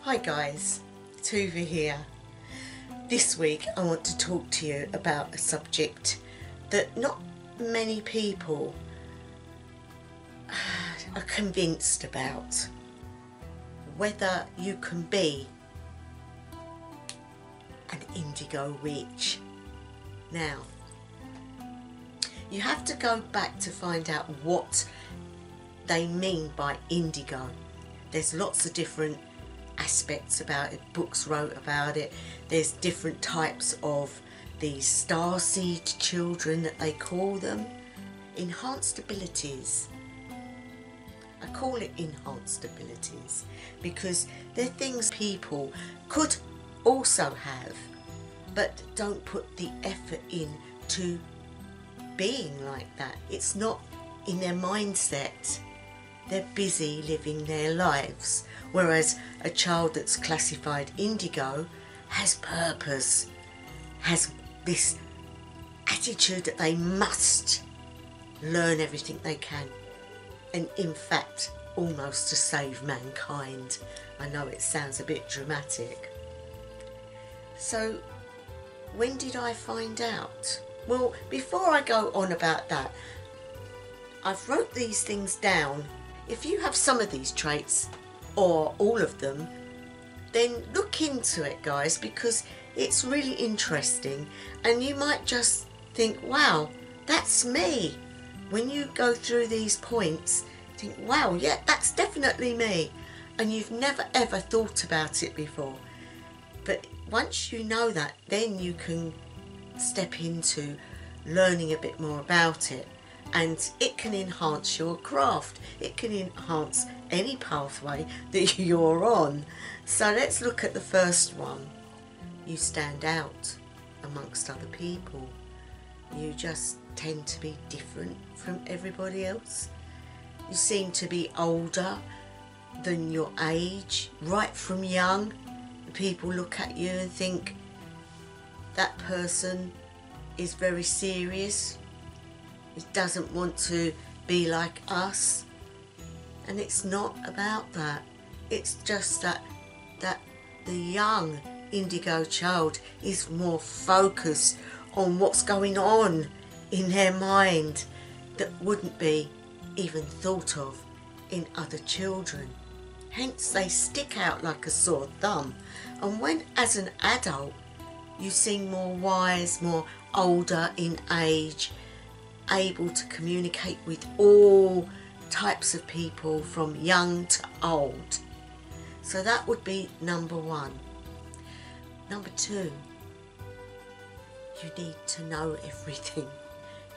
Hi guys, Tuva here. This week I want to talk to you about a subject that not many people are convinced about. Whether you can be an Indigo Witch. Now, you have to go back to find out what they mean by indigo. There's lots of different aspects about it, books wrote about it. There's different types of these starseed children that they call them. Enhanced abilities. I call it enhanced abilities because they're things people could also have but don't put the effort in to being like that. It's not in their mindset. They're busy living their lives, whereas a child that's classified indigo has purpose, has this attitude that they must learn everything they can, and in fact almost to save mankind. I know it sounds a bit dramatic. So when did I find out? Well, before I go on about that, I've wrote these things down. If you have some of these traits or all of them, then look into it, guys, because it's really interesting and you might just think, wow, that's me. When you go through these points, think, wow, yeah, that's definitely me, and you've never ever thought about it before. But once you know that, then you can step into learning a bit more about it, and it can enhance your craft. It can enhance any pathway that you're on. So let's look at the first one. You stand out amongst other people. You just tend to be different from everybody else. You seem to be older than your age. Right from young, people look at you and think that person is very serious. It doesn't want to be like us, and it's not about that. It's just that the young indigo child is more focused on what's going on in their mind that wouldn't be even thought of in other children. Hence they stick out like a sore thumb. And when as an adult you seem more wise, more older in age, able to communicate with all types of people from young to old. So that would be number one. Number two, you need to know everything.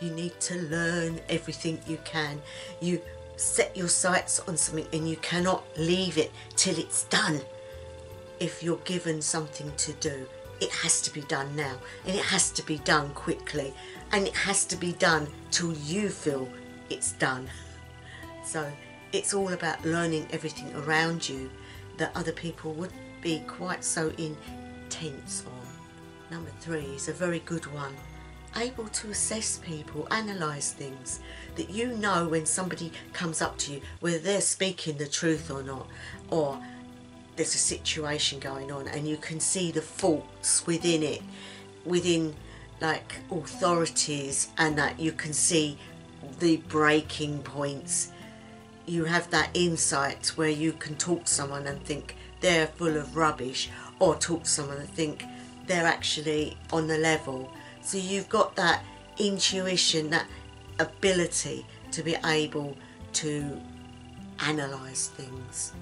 You need to learn everything you can. You set your sights on something and you cannot leave it till it's done. If you're given something to do, it has to be done now, and it has to be done quickly, and it has to be done till you feel it's done. So it's all about learning everything around you that other people would be quite so intense on. Number three is a very good one. Able to assess people, analyse things, that you know when somebody comes up to you whether they're speaking the truth or not, or there's a situation going on and you can see the faults within it, within like authorities, and that you can see the breaking points. You have that insight where you can talk to someone and think they're full of rubbish, or talk to someone and think they're actually on the level. So you've got that intuition, that ability to be able to analyse things.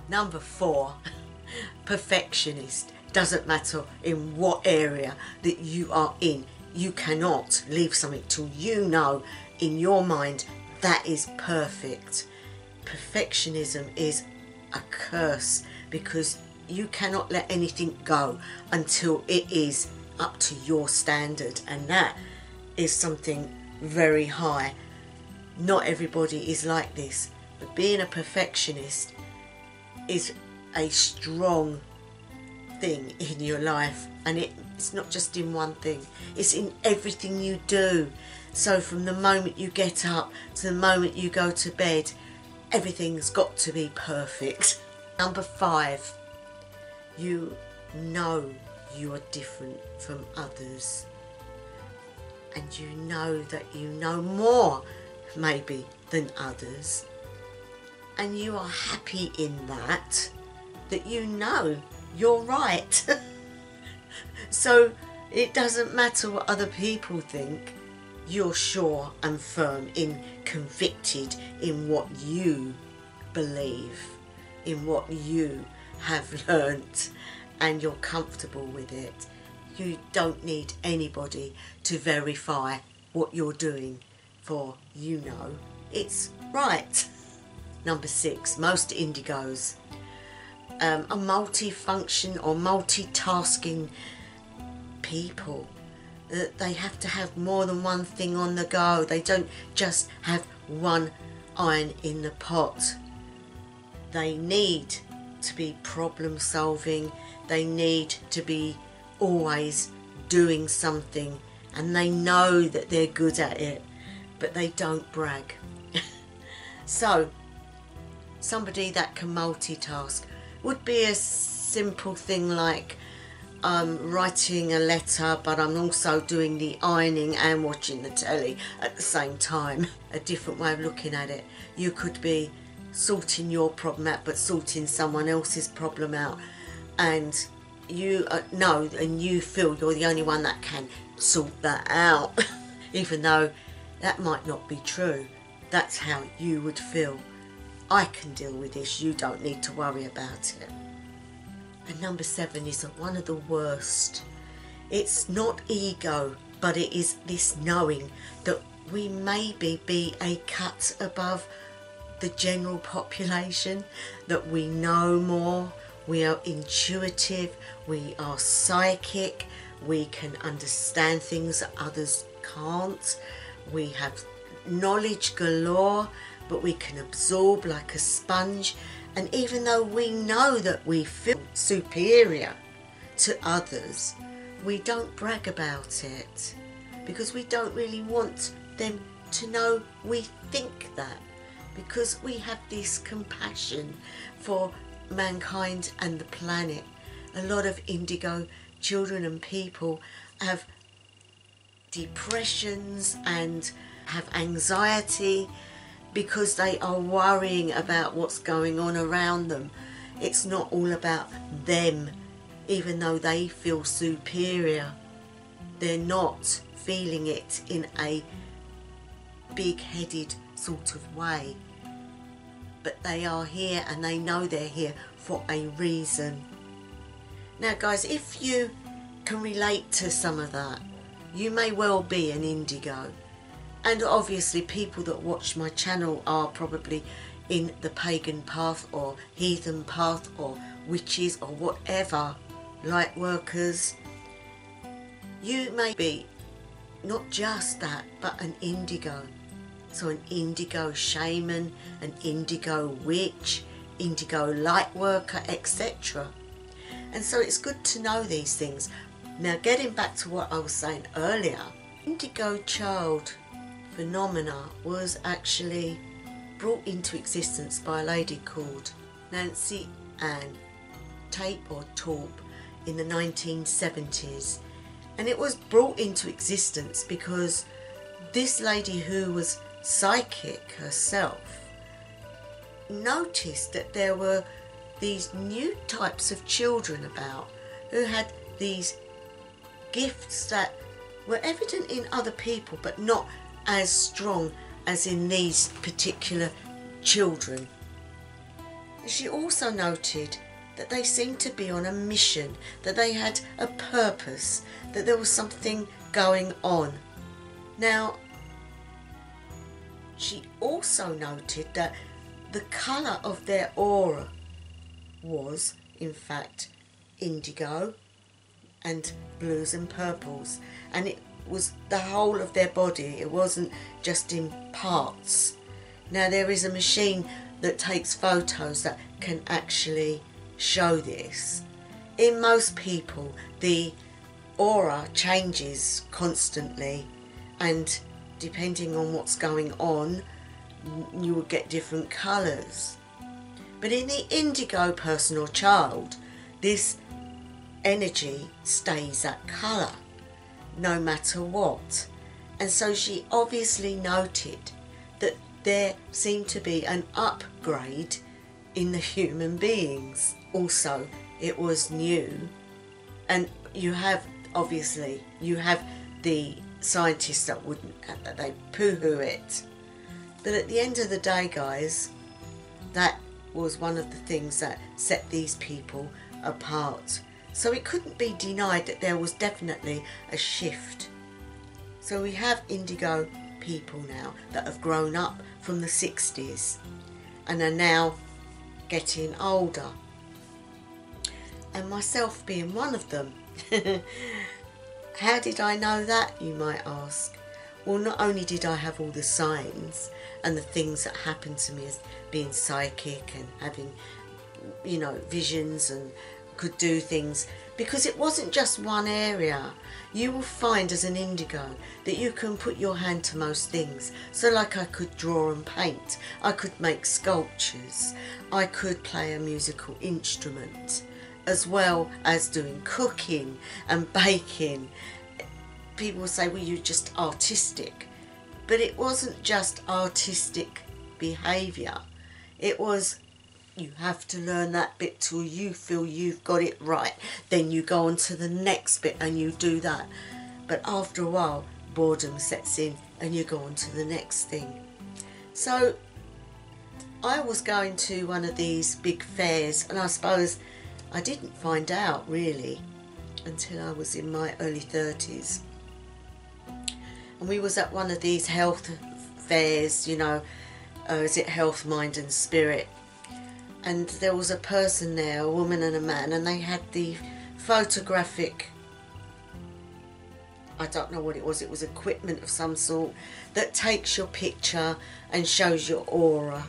Number four, perfectionist. Doesn't matter in what area that you are in, you cannot leave something till you know in your mind that is perfect. Perfectionism is a curse because you cannot let anything go until it is up to your standard, and that is something very high. Not everybody is like this, but being a perfectionist is a strong thing in your life, and it's not just in one thing, it's in everything you do. So from the moment you get up to the moment you go to bed, everything's got to be perfect. Number 5, you know you are different from others, and you know that you know more maybe than others, and you are happy in that you know you're right. So it doesn't matter what other people think, you're sure and firm in, convicted in what you believe, in what you have learnt, and you're comfortable with it. You don't need anybody to verify what you're doing, for you know it's right. Number 6, most indigos are multifunction or multitasking people. They have to have more than one thing on the go. They don't just have one iron in the pot. They need to be problem solving. They need to be always doing something, and they know that they're good at it, but they don't brag. So somebody that can multitask would be a simple thing like writing a letter, but I'm also doing the ironing and watching the telly at the same time. A different way of looking at it. You could be sorting your problem out but sorting someone else's problem out, and you know and you feel you're the only one that can sort that out. Even though that might not be true, that's how you would feel. I can deal with this, you don't need to worry about it. And number 7 is one of the worst. It's not ego, but it is this knowing that we maybe be a cut above the general population, that we know more, we are intuitive, we are psychic, we can understand things that others can't, we have knowledge galore, but we can absorb like a sponge. And even though we know that we feel superior to others, we don't brag about it, because we don't really want them to know we think that, because we have this compassion for mankind and the planet. A lot of indigo children and people have depressions and have anxiety because they are worrying about what's going on around them. It's not all about them. Even though they feel superior, they're not feeling it in a big-headed sort of way. But they are here, and they know they're here for a reason. Now guys, if you can relate to some of that, you may well be an indigo. And obviously people that watch my channel are probably in the pagan path or heathen path or witches or whatever, light workers. You may be not just that, but an indigo. So an indigo shaman, an indigo witch, indigo light worker, etc. And so it's good to know these things. Now getting back to what I was saying earlier, indigo child phenomena was actually brought into existence by a lady called Nancy Ann Tape or Torp in the 1970s. And it was brought into existence because this lady, who was psychic herself, noticed that there were these new types of children about who had these gifts that were evident in other people but not as strong as in these particular children. She also noted that they seemed to be on a mission, that they had a purpose, that there was something going on. Now, she also noted that the colour of their aura was, in fact, indigo and blues and purples, and it was the whole of their body. It wasn't just in parts. Now there is a machine that takes photos that can actually show this. In most people the aura changes constantly, and depending on what's going on you will get different colours. But in the indigo person or child, this energy stays that colour no matter what. And so she obviously noted that there seemed to be an upgrade in the human beings. Also, it was new, and you have, obviously, you have the scientists that wouldn't, that they poo-hoo it. But at the end of the day, guys, that was one of the things that set these people apart. So it couldn't be denied that there was definitely a shift. So we have indigo people now that have grown up from the 60s and are now getting older. And myself being one of them. How did I know that, you might ask? Well, not only did I have all the signs and the things that happened to me as being psychic and having, you know, visions and could do things, because it wasn't just one area. You will find as an indigo that you can put your hand to most things. So like I could draw and paint, I could make sculptures, I could play a musical instrument, as well as doing cooking and baking. People say, well, you're just artistic. But it wasn't just artistic behaviour. It was, you have to learn that bit till you feel you've got it right. Then you go on to the next bit and you do that. But after a while, boredom sets in and you go on to the next thing. So I was going to one of these big fairs, and I suppose I didn't find out really until I was in my early 30s. And we was at one of these health fairs, you know, is it Health, Mind and Spirit? And there was a person there, a woman and a man, and they had the photographic, I don't know what it was equipment of some sort that takes your picture and shows your aura.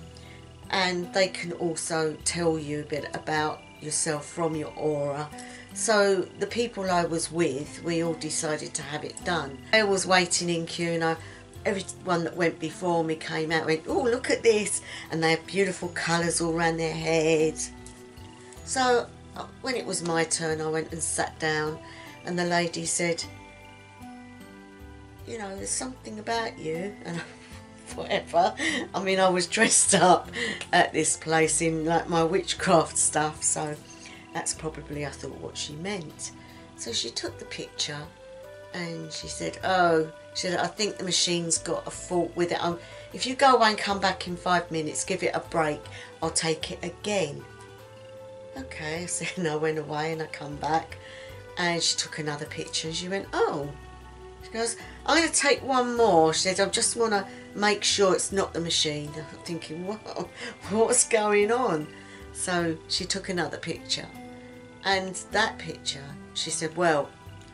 And they can also tell you a bit about yourself from your aura. So the people I was with, we all decided to have it done. I was waiting in queue, and everyone that went before me came out and went, oh, look at this, and they had beautiful colours all around their heads. So when it was my turn, I went and sat down, and the lady said, you know, there's something about you, and whatever. I mean, I was dressed up at this place in like my witchcraft stuff, so that's probably, I thought, what she meant. So she took the picture and she said, oh, she said, I think the machine's got a fault with it. If you go away and come back in 5 minutes, give it a break, I'll take it again. Okay, so and I went away and I come back and she took another picture and she went, oh. She goes, I'm going to take one more. She said, I just want to make sure it's not the machine. I'm thinking, whoa, what's going on? So she took another picture. And that picture, she said, well,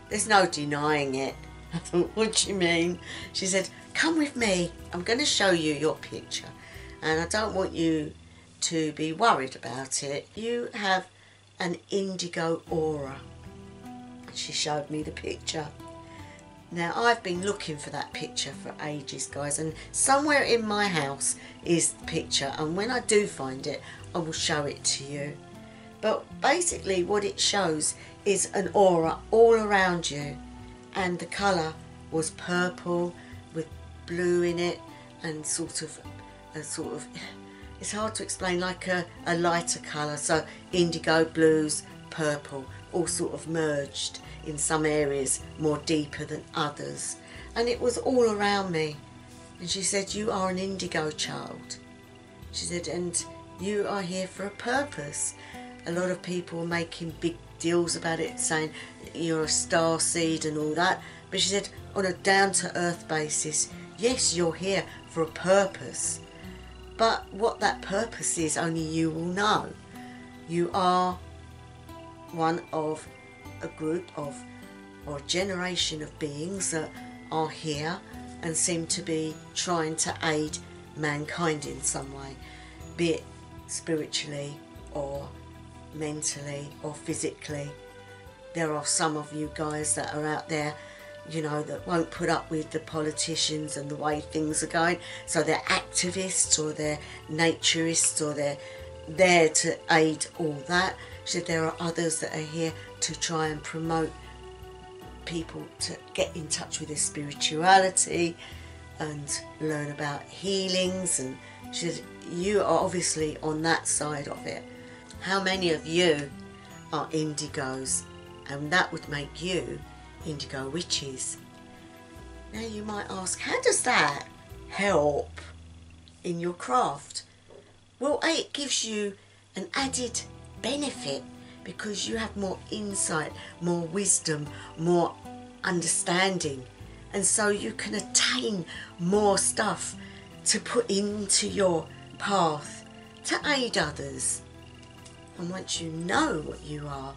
there's no denying it. I thought, what do you mean? She said, come with me. I'm going to show you your picture. And I don't want you to be worried about it. You have an indigo aura. And she showed me the picture. Now, I've been looking for that picture for ages, guys, and somewhere in my house is the picture, and when I do find it, I will show it to you. But basically what it shows is an aura all around you, and the colour was purple with blue in it, and sort of, it's hard to explain, like a lighter colour, so indigo, blues, purple, all sort of merged in some areas more deeper than others, and it was all around me. And she said, you are an indigo child. She said, and you are here for a purpose. A lot of people are making big deals about it, saying you're a star seed and all that, but she said, on a down-to-earth basis, yes, you're here for a purpose, but what that purpose is, only you will know. You are one of a group of, or a generation of beings that are here and seem to be trying to aid mankind in some way, be it spiritually or mentally or physically. There are some of you guys that are out there, you know, that won't put up with the politicians and the way things are going, so they're activists or they're naturists or they're there to aid all that. She said there are others that are here to try and promote people to get in touch with their spirituality and learn about healings. And she said, you are obviously on that side of it. How many of you are indigos? And that would make you indigo witches. Now you might ask, how does that help in your craft? Well, it gives you an added benefit because you have more insight, more wisdom, more understanding, and so you can attain more stuff to put into your path to aid others. And once you know what you are,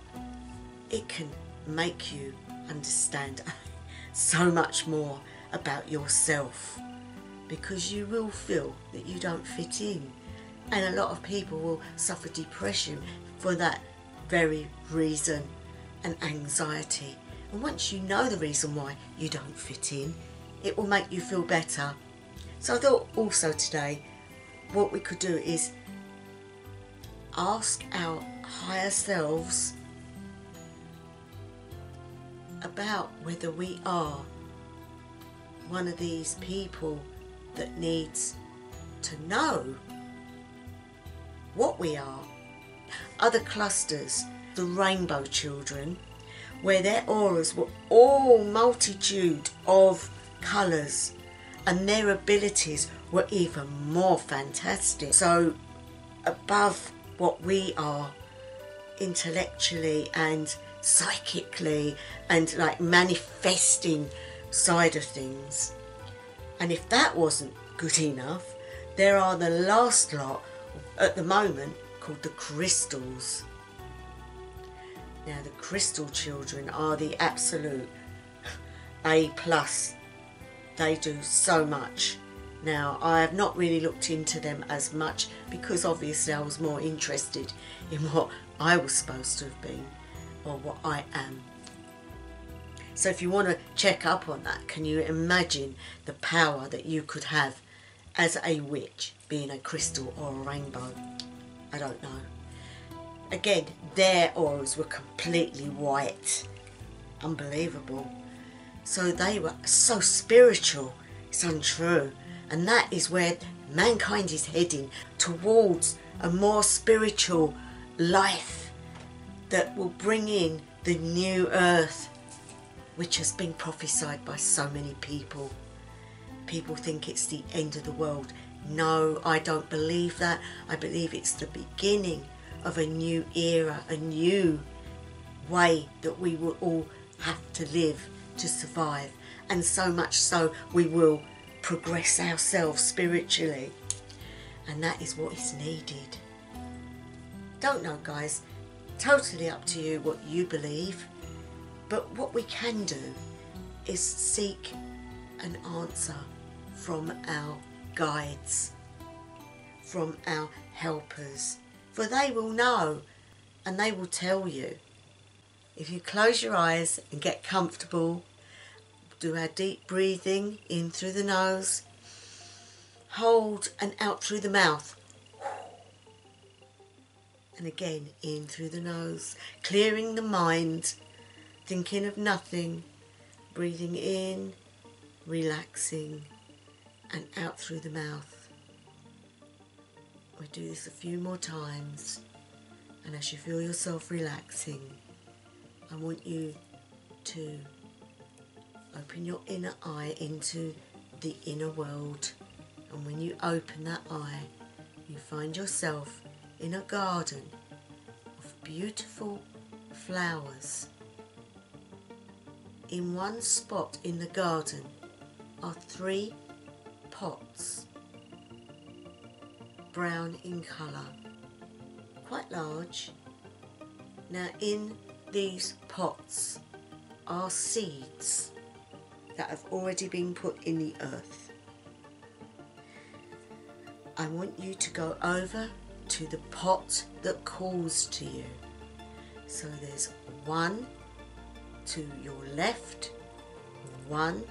it can make you understand so much more about yourself, because you will feel that you don't fit in, and a lot of people will suffer depression for that very reason, and anxiety. And once you know the reason why you don't fit in, it will make you feel better. So I thought also today what we could do is ask our higher selves about whether we are one of these people that needs to know what we are. Other clusters, the rainbow children, where their auras were all multitude of colours and their abilities were even more fantastic. So above what we are intellectually and psychically and like manifesting side of things. And if that wasn't good enough, there are the last lot at the moment called the crystals. Now the crystal children are the absolute A+. They do so much. Now I have not really looked into them as much because obviously I was more interested in what I was supposed to have been or what I am. So if you want to check up on that, can you imagine the power that you could have as a witch, being a crystal or a rainbow? I don't know. Again, their auras were completely white. Unbelievable. So they were so spiritual, it's untrue. And that is where mankind is heading, towards a more spiritual life that will bring in the new earth, which has been prophesied by so many people. People think it's the end of the world. No, I don't believe that. I believe it's the beginning of a new era, a new way that we will all have to live to survive. And so much so we will progress ourselves spiritually. And that is what is needed. Don't know, guys. Totally up to you what you believe. But what we can do is seek an answer from our guides, from our helpers, for they will know and they will tell you. If you close your eyes and get comfortable, do our deep breathing in through the nose, hold and out through the mouth, and again in through the nose, clearing the mind, thinking of nothing, breathing in, relaxing, and out through the mouth. We do this a few more times, and as you feel yourself relaxing, I want you to open your inner eye into the inner world. And when you open that eye, you find yourself in a garden of beautiful flowers. In one spot in the garden are 3 pots, brown in colour, quite large. Now in these pots are seeds that have already been put in the earth. I want you to go over to the pot that calls to you. So there's 1 to your left, 1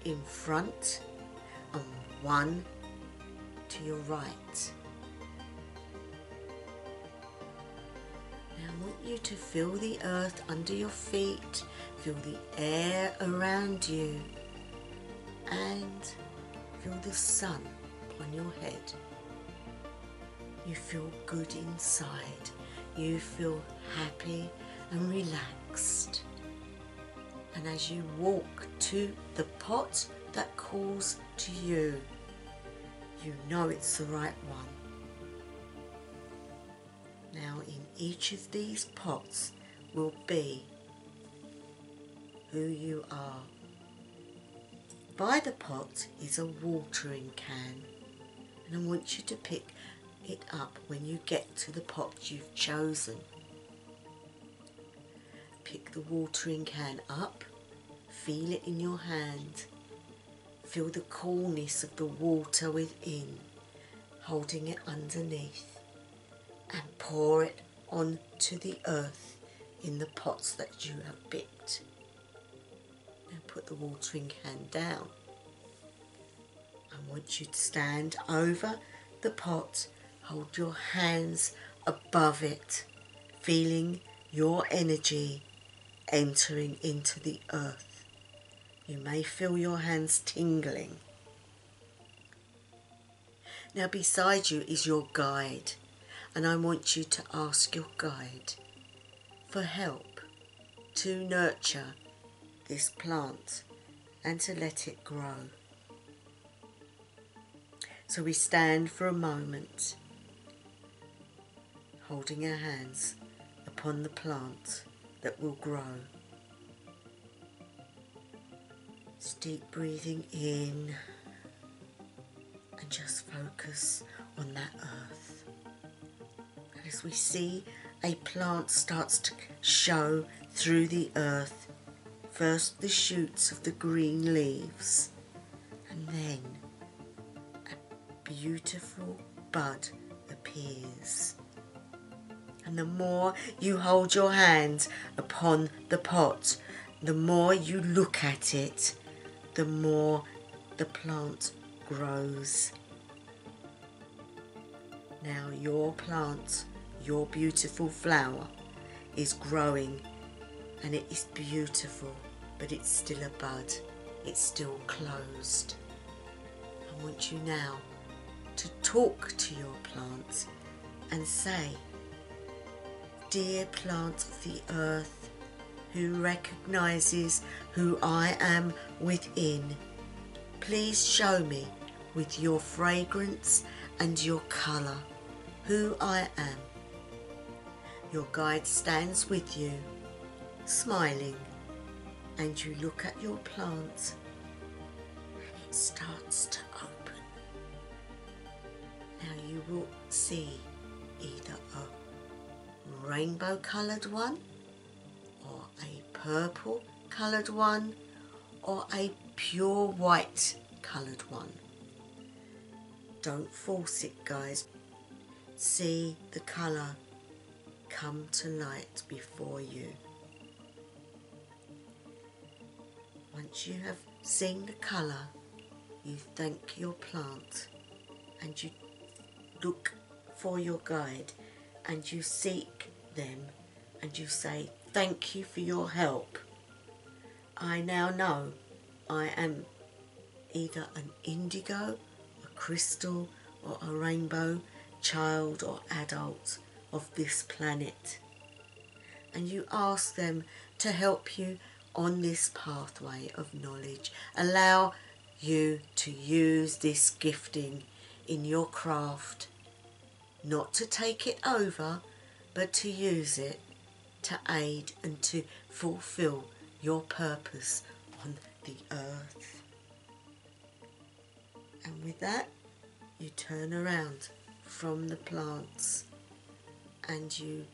in front, and 1 to your right. I want you to feel the earth under your feet, feel the air around you, and feel the sun upon your head. You feel good inside. You feel happy and relaxed. And as you walk to the pot that calls to you, you know it's the right one. Now in each of these pots will be who you are. By the pot is a watering can, and I want you to pick it up when you get to the pot you've chosen. Pick the watering can up, feel it in your hand, feel the coolness of the water within, holding it underneath, and pour it onto the earth in the pots that you have picked. Now put the watering can down. I want you to stand over the pot, hold your hands above it, feeling your energy entering into the earth. You may feel your hands tingling. Now beside you is your guide, and I want you to ask your guide for help to nurture this plant and to let it grow. So we stand for a moment, holding our hands upon the plant that will grow. Just deep breathing in and just focus on that earth. And as we see a plant starts to show through the earth, first the shoots of the green leaves, and then a beautiful bud appears. And the more you hold your hand upon the pot, the more you look at it, the more the plant grows. Now your plant, your beautiful flower, is growing, and it is beautiful, but it's still a bud, it's still closed. I want you now to talk to your plant and say, "Dear plant of the earth, who recognizes who I am within, please show me with your fragrance and your colour who I am." Your guide stands with you, smiling, and you look at your plant and it starts to open. Now you will see either a rainbow coloured one, or a purple coloured one, or a pure white coloured one. Don't force it, guys. See the colour come to light before you. Once you have seen the colour, you thank your plant and you look for your guide and you seek them and you say, "Thank you for your help. I now know I am either an indigo, a crystal, or a rainbow child or adult of this planet." And you ask them to help you on this pathway of knowledge. Allow you to use this gifting in your craft, not to take it over, but to use it to aid and to fulfill your purpose on the earth. And with that, you turn around from the plants and you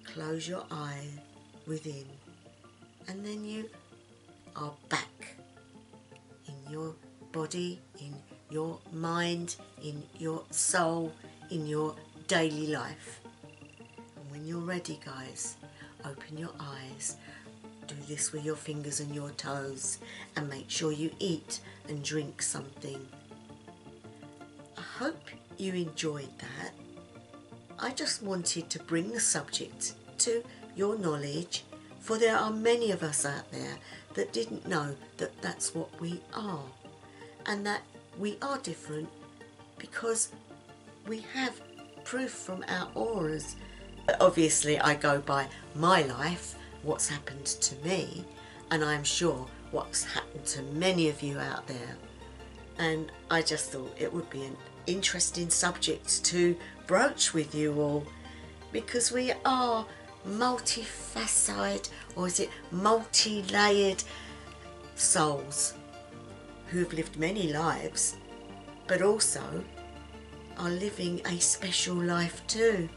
close your eye within, and then you are back in your body, in your mind, in your soul, in your daily life. And when you're ready, guys, open your eyes, do this with your fingers and your toes, and make sure you eat and drink something. I hope you enjoyed that. I just wanted to bring the subject to your knowledge, for there are many of us out there that didn't know that that's what we are, and that we are different because we have proof from our auras. But obviously I go by my life, what's happened to me, and I'm sure what's happened to many of you out there. And I just thought it would be an interesting subject to broach with you all, because we are multifaceted, or is it multi-layered souls who have lived many lives, but also are living a special life too.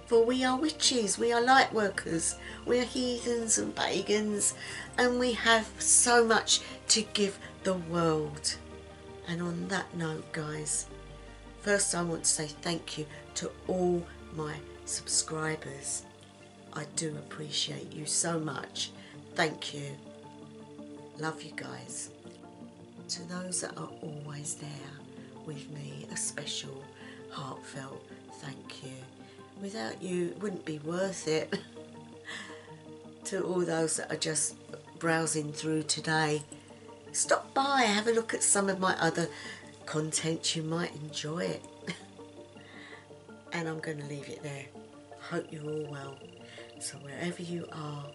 For we are witches, we are light workers, we are heathens and pagans, and we have so much to give the world. And on that note, guys, first I want to say thank you to all my subscribers. I do appreciate you so much. Thank you. Love you guys. To those that are always there with me, a special heartfelt thank you. Without you, it wouldn't be worth it. To all those that are just browsing through today, stop by, have a look at some of my other content, you might enjoy it. And I'm going to leave it there. Hope you're all well. So wherever you are,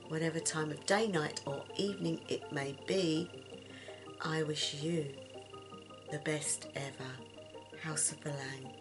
whatever time of day, night or evening it may be, I wish you the best ever. House of the Lang.